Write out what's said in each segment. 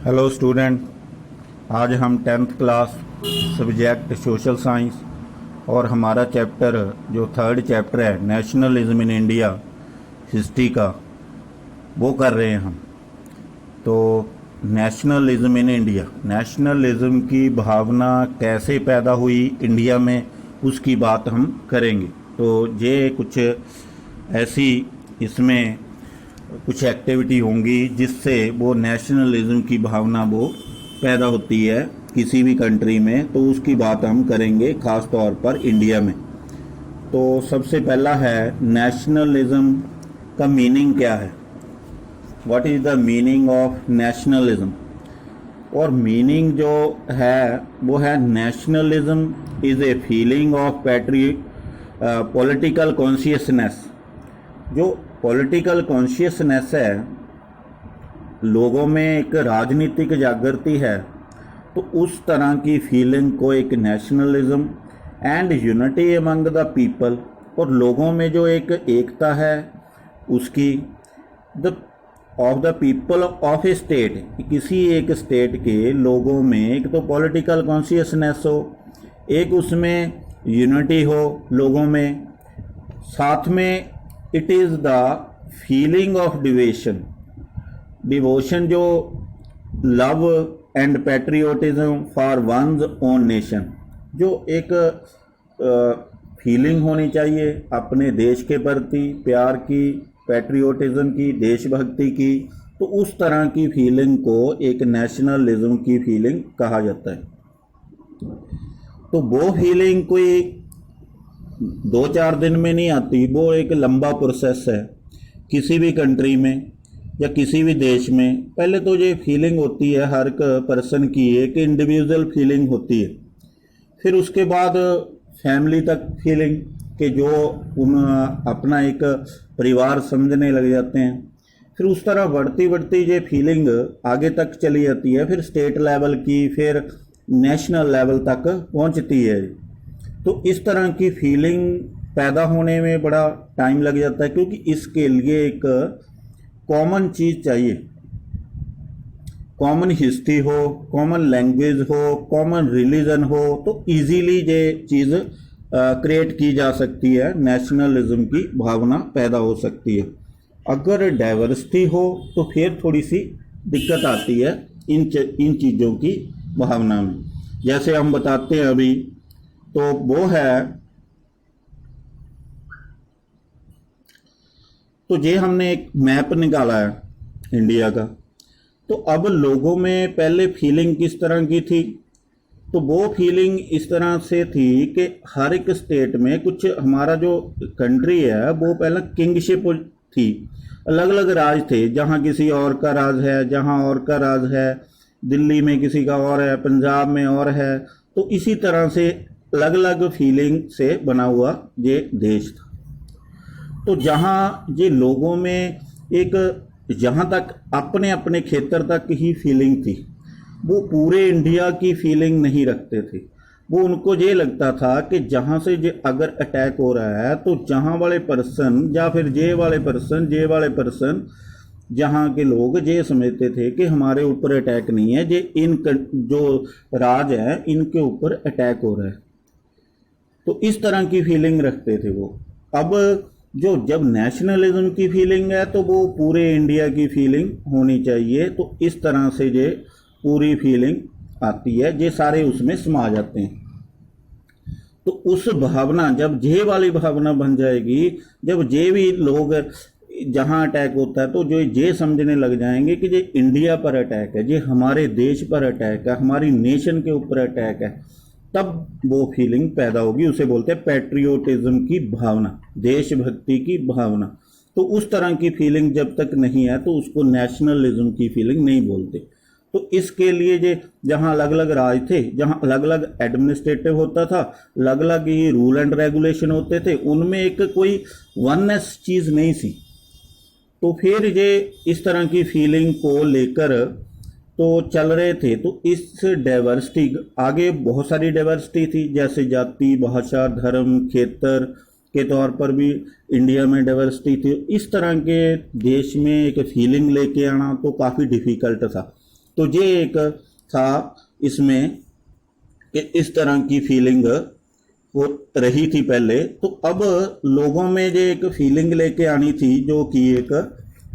Hello student, आज हम 10th class subject social science और हमारा चैप्टर जो थर्ड चैप्टर है नेशनलिज्म इन इंडिया हिस्ट्री का वो कर रहे हैं हम। तो नेशनलिज्म इन इंडिया, नेशनलिज्म की भावना कैसे पैदा हुई इंडिया में उसकी बात हम करेंगे। तो ये कुछ ऐसी इसमें कुछ एक्टिविटी होंगी जिससे वो नेशनलिज्म की भावना वो पैदा होती है किसी भी कंट्री में, तो उसकी बात हम करेंगे ख़ास तौर पर इंडिया में। तो सबसे पहला है नेशनलिज्म का मीनिंग क्या है, what is the meaning of nationalism. और मीनिंग जो है वो है nationalism is a feeling of political consciousness. जो पॉलिटिकल कॉन्शियसनेस है, लोगों में एक राजनीतिक जागृति है, तो उस तरह की फीलिंग को एक nationalism and unity among the people, और लोगों में जो एक एकता है उसकी, the of the people of A state, किसी एक स्टेट के लोगों में एक तो पॉलिटिकल कॉन्शियसनेस हो, एक उसमें यूनिटी हो लोगों में, साथ में it is the feeling of devotion, devotion जो love and patriotism for one's own nation, जो एक फीलिंग होनी चाहिए अपने देश के प्रति, प्यार की, पैट्रियोटिज्म की, देशभक्ति की, तो उस तरह की फीलिंग को एक नेशनलिज्म की फीलिंग कहा जाता है। तो वो फीलिंग कोई 2-4 दिन में नहीं आती, वो एक लंबा प्रोसेस है किसी भी कंट्री में या किसी भी देश में। पहले तो ये फीलिंग होती है हर एक पर्सन की, एक इंडिविजुअल फीलिंग होती है, फिर उसके बाद फैमिली तक फीलिंग के जो अपना एक परिवार समझने लग जाते हैं, फिर उस तरह बढ़ती बढ़ती ये फीलिंग आगे तक चली जाती है, फिर स्टेट लेवल की, फिर नेशनल लेवल तक पहुंचती है। तो इस तरह की फीलिंग पैदा होने में बड़ा टाइम लग जाता है, क्योंकि इसके लिए एक कॉमन चीज़ चाहिए, कॉमन हिस्ट्री हो, कॉमन लैंग्वेज हो, कॉमन रिलीजन हो, तो इजीली ये चीज़ क्रिएट की जा सकती है, नेशनलिज्म की भावना पैदा हो सकती है। अगर डाइवर्सिटी हो तो फिर थोड़ी सी दिक्कत आती है इन चीज़ों की भावना में। जैसे हम बताते हैं अभी, तो वो है, तो ये हमने एक मैप निकाला है इंडिया का। तो अब लोगों में पहले फीलिंग किस तरह की थी, तो वो फीलिंग इस तरह से थी कि हर एक स्टेट में कुछ, हमारा जो कंट्री है वो पहले किंगशिप थी, अलग अलग राज थे, जहाँ किसी और का राज है, जहाँ और का राज है, दिल्ली में किसी का और है, पंजाब में और है। तो इसी तरह से अलग अलग फीलिंग से बना हुआ ये देश था। तो जहाँ ये लोगों में एक, जहाँ तक अपने अपने क्षेत्र तक ही फीलिंग थी, वो पूरे इंडिया की फीलिंग नहीं रखते थे। वो उनको ये लगता था कि जहाँ से ये अगर अटैक हो रहा है, तो जहाँ वाले पर्सन या फिर जे वाले पर्सन जहाँ के लोग ये समझते थे कि हमारे ऊपर अटैक नहीं है, ये इन जो राज है इनके ऊपर अटैक हो रहा है। तो इस तरह की फीलिंग रखते थे वो। अब जो जब नेशनलिज्म की फीलिंग है तो वो पूरे इंडिया की फीलिंग होनी चाहिए, तो इस तरह से ये पूरी फीलिंग आती है, ये सारे उसमें समा जाते हैं। तो उस भावना, जब ये वाली भावना बन जाएगी, जब ये भी लोग जहाँ अटैक होता है तो जो ये समझने लग जाएंगे कि ये इंडिया पर अटैक है, ये हमारे देश पर अटैक है, हमारी नेशन के ऊपर अटैक है, तब वो फीलिंग पैदा होगी। उसे बोलते हैं पैट्रियोटिज्म की भावना, देशभक्ति की भावना। तो उस तरह की फीलिंग जब तक नहीं है तो उसको नेशनलिज्म की फीलिंग नहीं बोलते। तो इसके लिए ये जहाँ अलग अलग राज थे, जहाँ अलग अलग एडमिनिस्ट्रेटिव होता था, अलग अलग ही रूल एंड रेगुलेशन होते थे, उनमें एक कोई वननेस चीज़ नहीं थी। तो फिर ये इस तरह की फीलिंग को लेकर तो चल रहे थे। तो इस डाइवर्सिटी, आगे बहुत सारी डाइवर्सिटी थी, जैसे जाति, भाषा, धर्म, क्षेत्र के तौर पर भी इंडिया में डाइवर्सिटी थी। इस तरह के देश में एक फीलिंग लेके आना तो काफ़ी डिफ़िकल्ट था। तो ये एक था इसमें कि इस तरह की फीलिंग वो रही थी पहले। तो अब लोगों में ये एक फीलिंग लेके आनी थी जो कि एक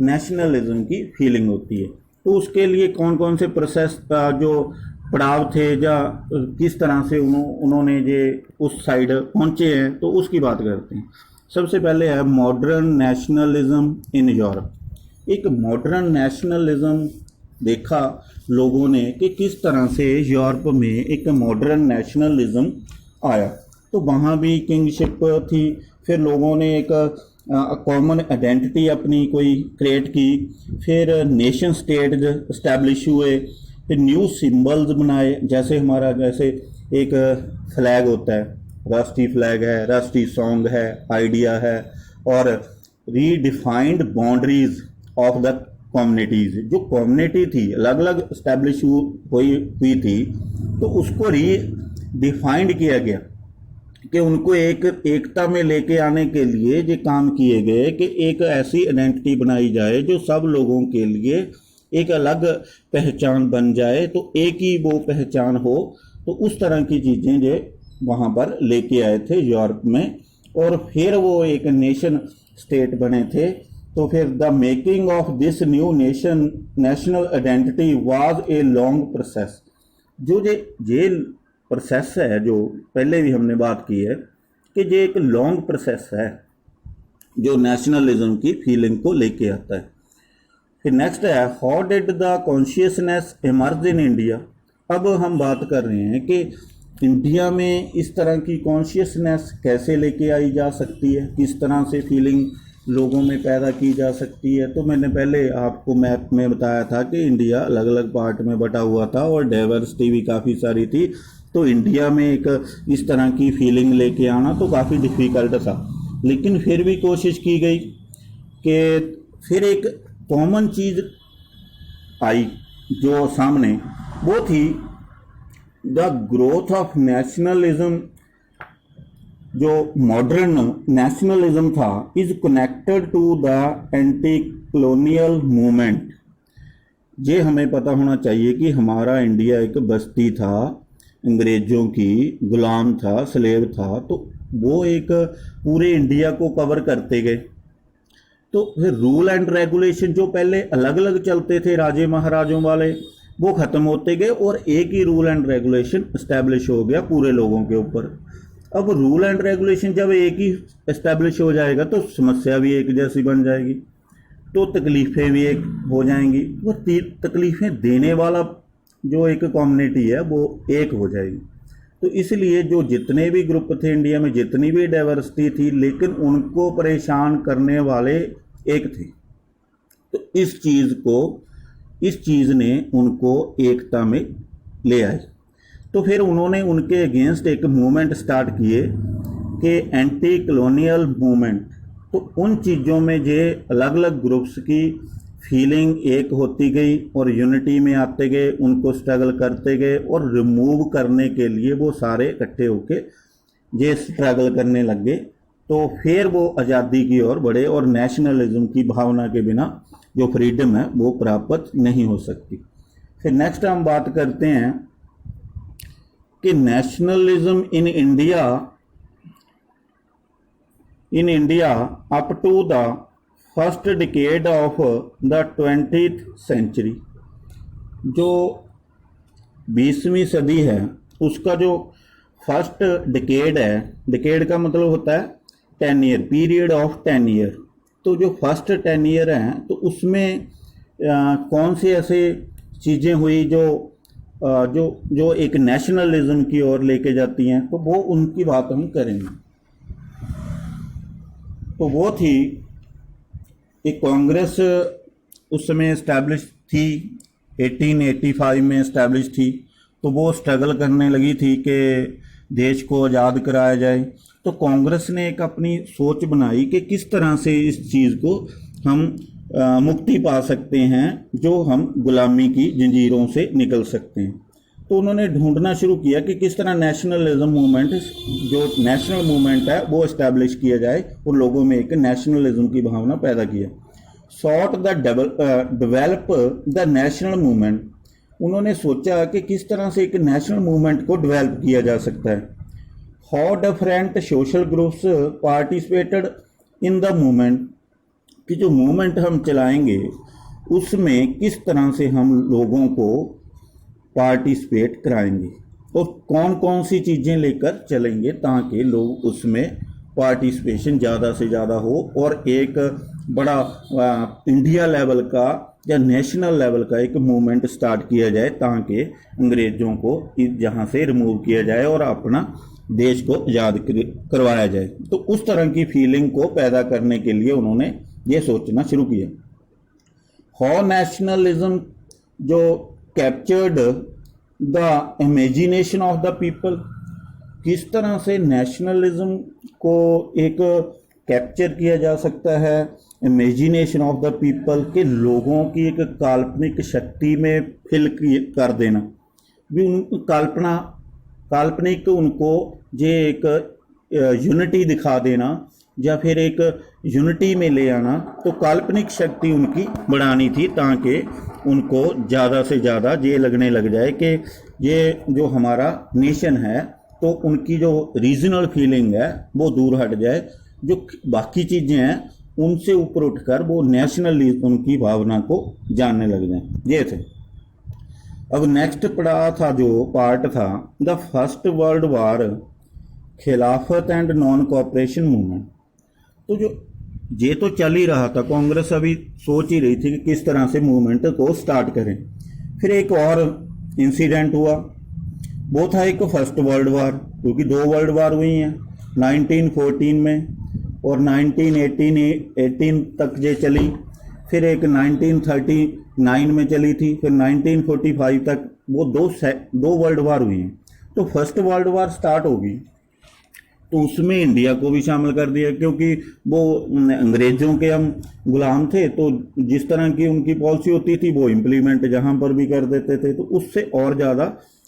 नेशनलिज्म की फीलिंग होती है। तो उसके लिए कौन कौन से प्रोसेस जो पड़ाव थे या किस तरह से उन्होंने ये उस साइड पहुंचे हैं, तो उसकी बात करते हैं। सबसे पहले है मॉडर्न नेशनलिज्म इन यूरोप। एक मॉडर्न नेशनलिज्म देखा लोगों ने कि किस तरह से यूरोप में एक मॉडर्न नेशनलिज्म आया। तो वहाँ भी किंगशिप थी, फिर लोगों ने एक कॉमन आइडेंटिटी अपनी कोई क्रिएट की, फिर नेशन स्टेट इस्टेब्लिश हुए, फिर न्यू सिंबल्स बनाए, जैसे हमारा जैसे एक फ्लैग होता है, राष्ट्रीय फ्लैग है, राष्ट्रीय सॉन्ग है, आइडिया है, और redefined boundaries of the communities. जो कम्युनिटी थी अलग अलग इस्टेब्लिश हुई थी, तो उसको रीडिफाइंड किया गया कि उनको एक एकता में लेके आने के लिए ये काम किए गए कि एक ऐसी आइडेंटिटी बनाई जाए जो सब लोगों के लिए एक अलग पहचान बन जाए, तो एक ही वो पहचान हो। तो उस तरह की चीज़ें जो वहाँ पर लेके आए थे यूरोप में, और फिर वो एक नेशन स्टेट बने थे। तो फिर the making of this new national identity was a long process. जो ये प्रोसेस है, जो पहले भी हमने बात की है कि ये एक लॉन्ग प्रोसेस है जो नेशनलिज्म की फीलिंग को लेके आता है। फिर नेक्स्ट है how did the consciousness emerge in India. अब हम बात कर रहे हैं कि इंडिया में इस तरह की कॉन्शियसनेस कैसे लेके आई जा सकती है, किस तरह से फीलिंग लोगों में पैदा की जा सकती है। तो मैंने पहले आपको मैप में बताया था कि इंडिया अलग अलग पार्ट में बटा हुआ था और डाइवर्सिटी भी काफ़ी सारी थी। तो इंडिया में एक इस तरह की फीलिंग लेके आना तो काफ़ी डिफ़िकल्ट था, लेकिन फिर भी कोशिश की गई कि फिर एक कॉमन चीज़ आई जो सामने, वो थी द ग्रोथ ऑफ नेशनलिज्म। जो मॉडर्न नेशनलिज्म था is connected to the anti colonial movement. ये हमें पता होना चाहिए कि हमारा इंडिया एक बस्ती था, अंग्रेज़ों की गुलाम था, स्लेव था, तो वो एक पूरे इंडिया को कवर करते गए। तो फिर रूल एंड रेगुलेशन जो पहले अलग अलग चलते थे राजे महाराजों वाले, वो ख़त्म होते गए और एक ही रूल एंड रेगुलेशन इस्टेब्लिश हो गया पूरे लोगों के ऊपर। अब रूल एंड रेगुलेशन जब एक ही इस्टेब्लिश हो जाएगा तो समस्या भी एक जैसी बन जाएगी, तो तकलीफ़ें भी एक हो जाएंगी। वो तकलीफ़ें देने वाला जो एक कम्युनिटी है वो एक हो जाएगी। तो इसलिए जो जितने भी ग्रुप थे इंडिया में, जितनी भी डाइवर्सिटी थी, लेकिन उनको परेशान करने वाले एक थे। तो इस चीज़ ने उनको एकता में ले आई। तो फिर उन्होंने उनके अगेंस्ट एक मूवमेंट स्टार्ट किए कि एंटी कॉलोनियल मूवमेंट। तो उन चीज़ों में ये अलग अलग ग्रुप्स की फीलिंग एक होती गई और यूनिटी में आते गए, उनको स्ट्रगल करते गए, और रिमूव करने के लिए वो सारे इकट्ठे होके ये स्ट्रगल करने लग गए। तो फिर वो आज़ादी की ओर बढ़े, और नेशनलिज्म की भावना के बिना जो फ्रीडम है वो प्राप्त नहीं हो सकती। फिर नेक्स्ट हम बात करते हैं कि nationalism in India up to the first decade of the 20th century. जो 20वीं सदी है उसका जो फर्स्ट डिकेड है, डिकेड का मतलब होता है 10 ईयर, पीरियड ऑफ 10 ईयर। तो जो फर्स्ट 10 ईयर हैं तो उसमें कौन सी ऐसे चीज़ें हुई जो एक नेशनलिज्म की ओर लेके जाती हैं, तो वो उनकी बात हम करेंगे। तो वो थी एक कांग्रेस उस समय इस्टेब्लिश थी, 1885 में इस्टेब्लिश थी। तो वो स्ट्रगल करने लगी थी कि देश को आज़ाद कराया जाए। तो कांग्रेस ने एक अपनी सोच बनाई कि किस तरह से इस चीज़ को हम मुक्ति पा सकते हैं, जो हम गुलामी की जंजीरों से निकल सकते हैं। तो उन्होंने ढूंढना शुरू किया कि किस तरह नेशनलिज्म मूवमेंट, जो नेशनल मूवमेंट है वो इस्टेब्लिश किया जाए और लोगों में एक नेशनलिज्म की भावना पैदा किया। Sought the develop the national movement उन्होंने सोचा कि किस तरह से एक नेशनल मूवमेंट को डेवलप किया जा सकता है। How different social groups participated in the movement, कि जो मूवमेंट हम चलाएंगे उसमें किस तरह से हम लोगों को पार्टिसिपेट कराएंगे और कौन कौन सी चीज़ें लेकर चलेंगे ताकि लोग उसमें पार्टिसिपेशन ज़्यादा से ज़्यादा हो और एक बड़ा इंडिया लेवल का या नेशनल लेवल का एक मूवमेंट स्टार्ट किया जाए ताकि अंग्रेज़ों को जहाँ से रिमूव किया जाए और अपना देश को आज़ाद करवाया जाए। तो उस तरह की फीलिंग को पैदा करने के लिए उन्होंने ये सोचना शुरू किया। हाउ नेशनलिज्म जो captured the imagination of the people, किस तरह से नेशनलिज्म को एक कैप्चर किया जा सकता है इमेजिनेशन ऑफ द पीपल, के लोगों की एक काल्पनिक शक्ति में फिल कर देना भी, उन काल्पनिक उनको ये एक यूनिटी दिखा देना या फिर एक यूनिटी में ले आना। तो काल्पनिक शक्ति उनकी बढ़ानी थी ताकि उनको ज़्यादा से ज़्यादा ये लगने लग जाए कि ये जो हमारा नेशन है, तो उनकी जो रीजनल फीलिंग है वो दूर हट जाए, जो बाकी चीज़ें हैं उनसे ऊपर उठकर वो नेशनलिज्म की भावना को जानने लग जाएं। ये थे। अब नेक्स्ट पड़ाव था, जो पार्ट था द फर्स्ट वर्ल्ड वार, खिलाफत एंड नॉन कोऑपरेशन मूवमेंट। तो जो ये तो चल ही रहा था, कांग्रेस अभी सोच ही रही थी कि किस तरह से मूवमेंट को स्टार्ट करें। फिर एक और इंसिडेंट हुआ, वो था एक फर्स्ट वर्ल्ड वार, क्योंकि 2 वर्ल्ड वार हुई हैं 1914 में और 1918 तक ये चली, फिर एक 1939 में चली थी, फिर 1945 तक वो दो वर्ल्ड वार हुई हैं। तो फर्स्ट वर्ल्ड वार स्टार्ट होगी तो उसमें इंडिया को भी शामिल कर दिया, क्योंकि वो अंग्रेज़ों के हम गुलाम थे, तो जिस तरह की उनकी पॉलिसी होती थी वो इम्प्लीमेंट जहाँ पर भी कर देते थे, तो उससे और ज़्यादा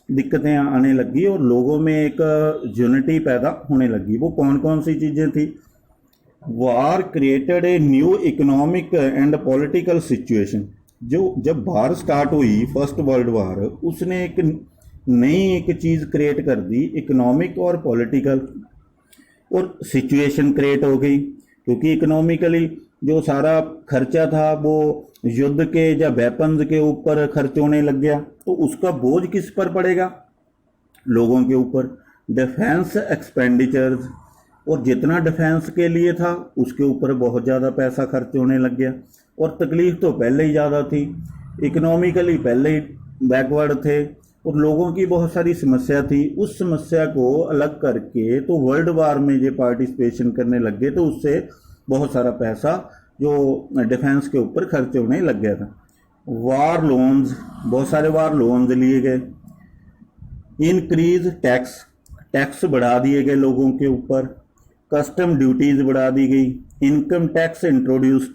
दिक्कतें आने लगी और लोगों में एक यूनिटी पैदा होने लगी। वो कौन कौन सी चीज़ें थी? War created a new economic and political situation. जो जब वार स्टार्ट हुई फर्स्ट वर्ल्ड वार, उसने एक नई एक चीज़ क्रिएट कर दी, इकोनॉमिक और पॉलिटिकल, और सिचुएशन क्रिएट हो गई, क्योंकि इकोनॉमिकली जो सारा खर्चा था वो युद्ध के या वेपन्स के ऊपर खर्च होने लग गया, तो उसका बोझ किस पर पड़ेगा? लोगों के ऊपर। डिफेंस एक्सपेंडिचर्स, और जितना डिफेंस के लिए था उसके ऊपर बहुत ज़्यादा पैसा खर्च होने लग गया, और तकलीफ तो पहले ही ज़्यादा थी, इकोनॉमिकली पहले ही बैकवर्ड थे और लोगों की बहुत सारी समस्या थी। उस समस्या को अलग करके तो वर्ल्ड वार में ये पार्टिसिपेशन करने लग गए, तो उससे बहुत सारा पैसा जो डिफेंस के ऊपर खर्च होने लग गया था। वार लोन्स, बहुत सारे वार लोन्स लिए गए। इनक्रीज टैक्स, टैक्स बढ़ा दिए गए लोगों के ऊपर। कस्टम ड्यूटीज़ बढ़ा दी गई। इनकम टैक्स इंट्रोड्यूस,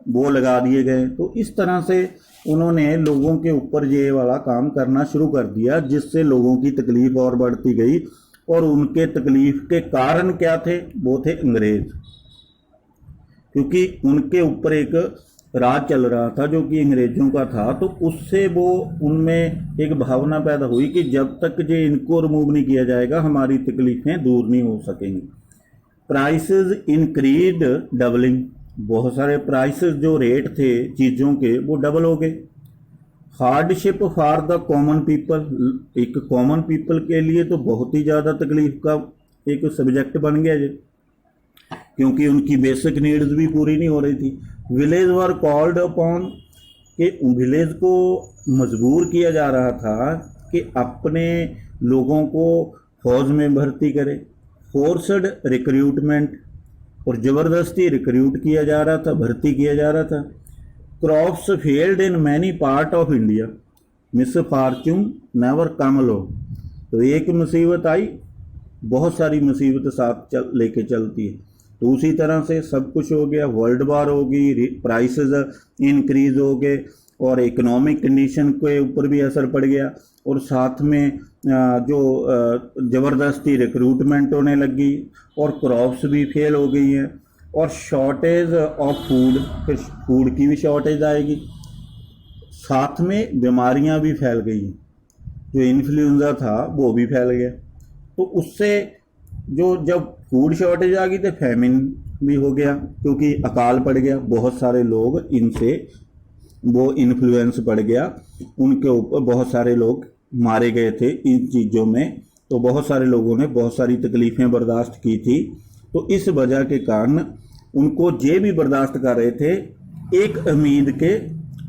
वो लगा दिए गए। तो इस तरह से उन्होंने लोगों के ऊपर ये वाला काम करना शुरू कर दिया, जिससे लोगों की तकलीफ और बढ़ती गई। और उनके तकलीफ के कारण क्या थे? वो थे अंग्रेज़, क्योंकि उनके ऊपर एक राज चल रहा था जो कि अंग्रेज़ों का था। तो उससे वो उनमें एक भावना पैदा हुई कि जब तक ये इनको रिमूव नहीं किया जाएगा हमारी तकलीफ़ें दूर नहीं हो सकेंगी। प्राइसेस इंक्रीज डबलिंग, बहुत सारे प्राइसेस जो रेट थे चीज़ों के वो डबल हो गए। Hardship for the common people, एक कॉमन पीपल के लिए तो बहुत ही ज़्यादा तकलीफ का एक सब्जेक्ट बन गया ये, क्योंकि उनकी बेसिक नीड्स भी पूरी नहीं हो रही थी। विलेज वर कॉल्ड अपॉन, कि विलेज को मजबूर किया जा रहा था कि अपने लोगों को फौज में भर्ती करे। फोर्सड रिक्रूटमेंट, और ज़बरदस्ती रिक्रूट किया जा रहा था, भर्ती किया जा रहा था। Crops failed in many part of India, misfortune never come लो, तो एक मुसीबत आई बहुत सारी मुसीबत साथ लेके चलती है। तो उसी तरह से सब कुछ हो गया, वर्ल्ड वार हो गई, प्राइसेस इंक्रीज हो गए और इकोनॉमिक कंडीशन के ऊपर भी असर पड़ गया, और साथ में जो ज़बरदस्ती रिक्रूटमेंट होने लगी और क्रॉप्स भी फेल हो गई हैं, और शॉर्टेज ऑफ फूड, फिर फूड की भी शॉर्टेज आएगी। साथ में बीमारियां भी फैल गई, जो इन्फ्लुएंजा था वो भी फैल गया। तो उससे जो जब फूड शॉर्टेज आ गई तो फैमिन भी हो गया, क्योंकि अकाल पड़ गया, बहुत सारे लोग इनसे वो इन्फ्लुएंस पड़ गया, उनके ऊपर बहुत सारे लोग मारे गए थे इन चीज़ों में। तो बहुत सारे लोगों ने बहुत सारी तकलीफ़ें बर्दाश्त की थी। तो इस वजह के कारण उनको ये भी बर्दाश्त कर रहे थे एक उम्मीद के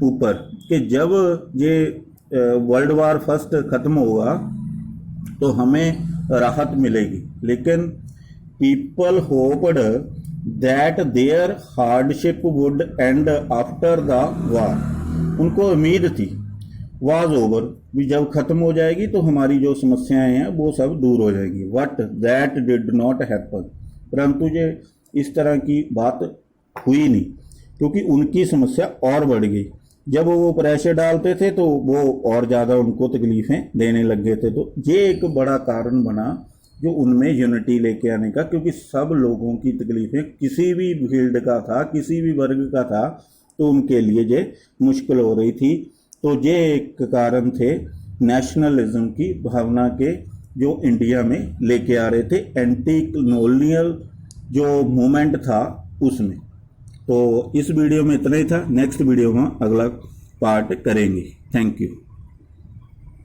ऊपर कि जब ये वर्ल्ड वार फर्स्ट ख़त्म होगा तो हमें राहत मिलेगी। लेकिन people hoped that their hardship would end after the war. उनको उम्मीद थी वाज ओवर, भी जब ख़त्म हो जाएगी तो हमारी जो समस्याएं हैं वो सब दूर हो जाएगी। But that did not happen. परंतु ये इस तरह की बात हुई नहीं, क्योंकि उनकी समस्या और बढ़ गई। जब वो प्रेशर डालते थे तो वो और ज़्यादा उनको तकलीफ़ें देने लग गए थे। तो ये एक बड़ा कारण बना जो उनमें यूनिटी लेके आने का, क्योंकि सब लोगों की तकलीफ़ें किसी भी फील्ड का था, किसी भी वर्ग का था, तो उनके लिए ये मुश्किल हो रही थी। तो ये एक कारण थे नेशनलिज्म की भावना के, जो इंडिया में लेके आ रहे थे, एंटी कॉलोनियल जो मूवमेंट था उसमें। तो इस वीडियो में इतना ही था। नेक्स्ट वीडियो में अगला पार्ट करेंगे। Thank you.